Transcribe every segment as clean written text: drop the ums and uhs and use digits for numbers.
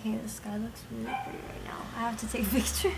Okay, the sky looks really pretty right now. I have to take a picture.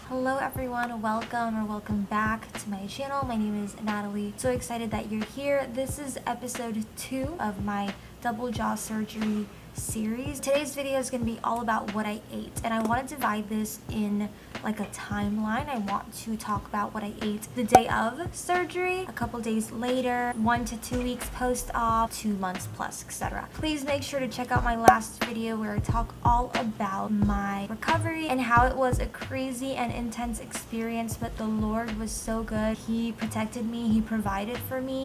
Hello everyone, welcome back to my channel. My name is Natalie. So excited that you're here. This is episode 2 of my double jaw surgery series. Today's video is going to be all about what I ate, and I want to divide this in like a timeline. I want to talk about what I ate the day of surgery, a couple days later, 1 to 2 weeks post-op, 2 months plus, etc. Please make sure to check out my last video where I talk all about my recovery and how it was a crazy and intense experience, but the Lord was so good. He protected me, He provided for me.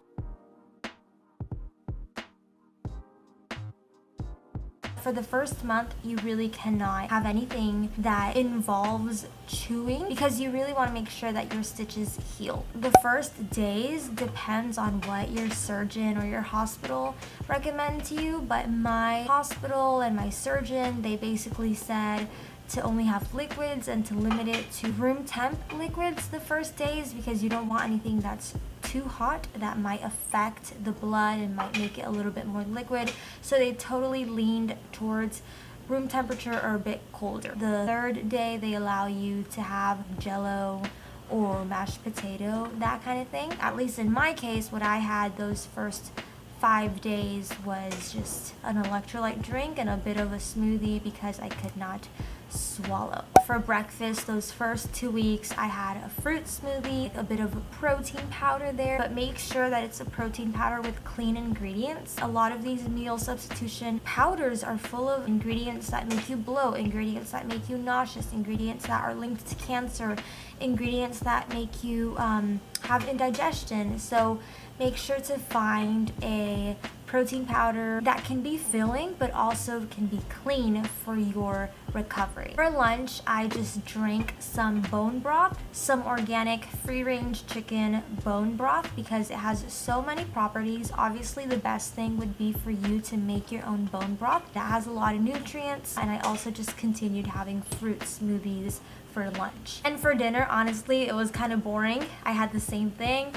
For the first month, you really cannot have anything that involves chewing because you really want to make sure that your stitches heal. The first days depends on what your surgeon or your hospital recommend to you, but my hospital and my surgeon, they basically said to only have liquids and to limit it to room temp liquids the first days because you don't want anything that's too hot that might affect the blood and might make it a little bit more liquid. So they totally leaned towards room temperature or a bit colder. The third day they allow you to have jello or mashed potato, that kind of thing. At least in my case, what I had those first 5 days was just an electrolyte drink and a bit of a smoothie because I could not swallow. For breakfast, those first 2 weeks, I had a fruit smoothie, a bit of a protein powder there, but make sure that it's a protein powder with clean ingredients. A lot of these meal substitution powders are full of ingredients that make you bloat, ingredients that make you nauseous, ingredients that are linked to cancer, ingredients that make you have indigestion. So make sure to find a protein powder that can be filling but also can be clean for your recovery. For lunch, I just drank some bone broth, some organic free-range chicken bone broth because it has so many properties. Obviously, the best thing would be for you to make your own bone broth. That has a lot of nutrients, and I also just continued having fruit smoothies for lunch. And for dinner, honestly, it was kind of boring. I had the same thing,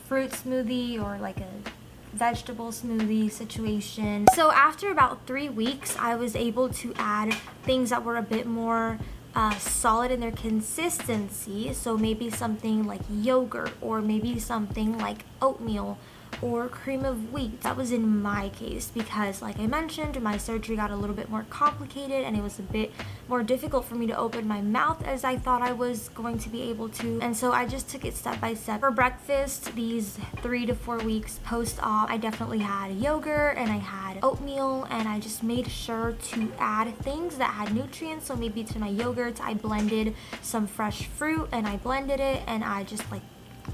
fruit smoothie or like a vegetable smoothie situation. So after about 3 weeks, I was able to add things that were a bit more solid in their consistency. So maybe something like yogurt or maybe something like oatmeal or cream of wheat. That was in my case because, like I mentioned, my surgery got a little bit more complicated and it was a bit more difficult for me to open my mouth as I thought I was going to be able to, and so I just took it step by step. For breakfast, these 3 to 4 weeks post-op, I definitely had yogurt and I had oatmeal, and I just made sure to add things that had nutrients. So maybe to my yogurt, I blended some fresh fruit and I blended it and I just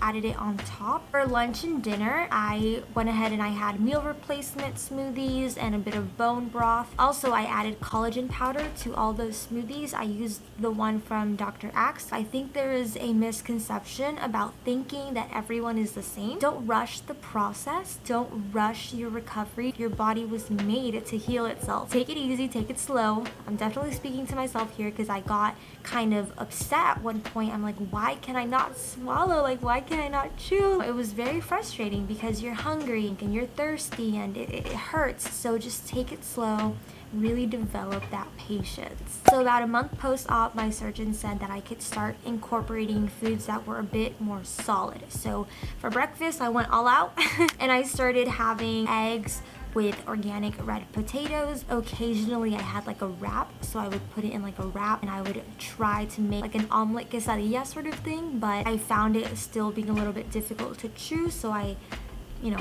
added it on top. For lunch and dinner, I went ahead and I had meal replacement smoothies and a bit of bone broth. Also, I added collagen powder to all those smoothies. I used the one from Dr. Axe. I think there is a misconception about thinking that everyone is the same. Don't rush the process. Don't rush your recovery. Your body was made to heal itself. Take it easy, take it slow. I'm definitely speaking to myself here because I got kind of upset at one point. I'm like, why can I not swallow? Like, why can I not chew? It was very frustrating because you're hungry and you're thirsty and it hurts. So just take it slow, really develop that patience. So about a month post-op, my surgeon said that I could start incorporating foods that were a bit more solid. So for breakfast, I went all out and I started having eggs with organic red potatoes. Occasionally I had like a wrap, so I would put it in like a wrap and I would try to make like an omelet quesadilla sort of thing, but I found it still being a little bit difficult to chew, so I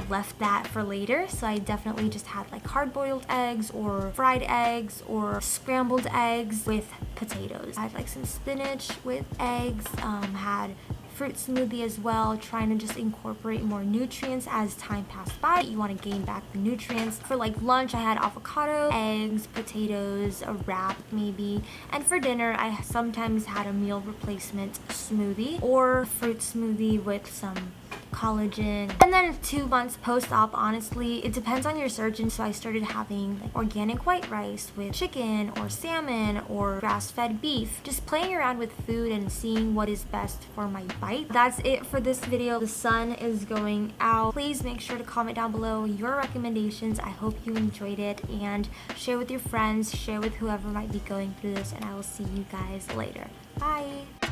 left that for later. So I definitely just had like hard-boiled eggs or fried eggs or scrambled eggs with potatoes. I had like some spinach with eggs, had fruit smoothie as well, trying to just incorporate more nutrients as time passed by. You want to gain back the nutrients. For like lunch, I had avocado, eggs, potatoes, a wrap maybe, and for dinner I sometimes had a meal replacement smoothie or fruit smoothie with some collagen. And then 2 months post-op, honestly, it depends on your surgeon. So I started having like organic white rice with chicken or salmon or grass-fed beef. Just playing around with food and seeing what is best for my bite. That's it for this video. The sun is going out. Please make sure to comment down below your recommendations. I hope you enjoyed it, and share with your friends, share with whoever might be going through this, and I will see you guys later. Bye!